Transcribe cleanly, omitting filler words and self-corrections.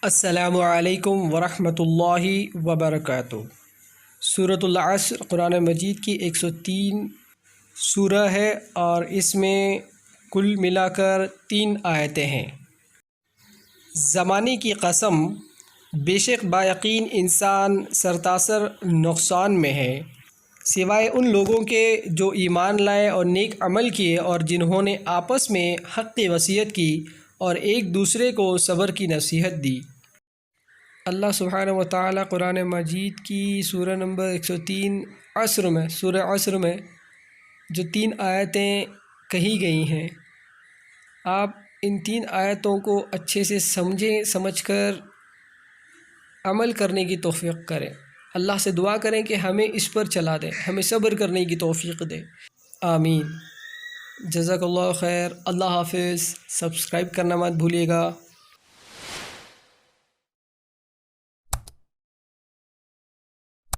السلام علیکم ورحمۃ اللہ وبرکاتہ۔ سورۃ العصر قرآن مجید کی 103 سورہ ہے اور اس میں کل ملا کر 3 آیتیں ہیں۔ زمانے کی قسم، بے شک با یقین انسان سرتاسر نقصان میں ہے، سوائے ان لوگوں کے جو ایمان لائے اور نیک عمل کیے اور جنہوں نے آپس میں حق کی وصیت کی اور ایک دوسرے کو صبر کی نصیحت دی۔ اللہ سبحانہ و تعالیٰ قرآن مجید کی سورہ نمبر 103 سورہ عصر میں جو 3 آیتیں کہی گئی ہیں، آپ ان 3 آیتوں کو اچھے سے سمجھ کر عمل کرنے کی توفیق کریں۔ اللہ سے دعا کریں کہ ہمیں اس پر چلا دے، ہمیں صبر کرنے کی توفیق دے، آمین۔ جزاک اللہ خیر۔ اللہ حافظ۔ سبسکرائب کرنا مت بھولیے گا۔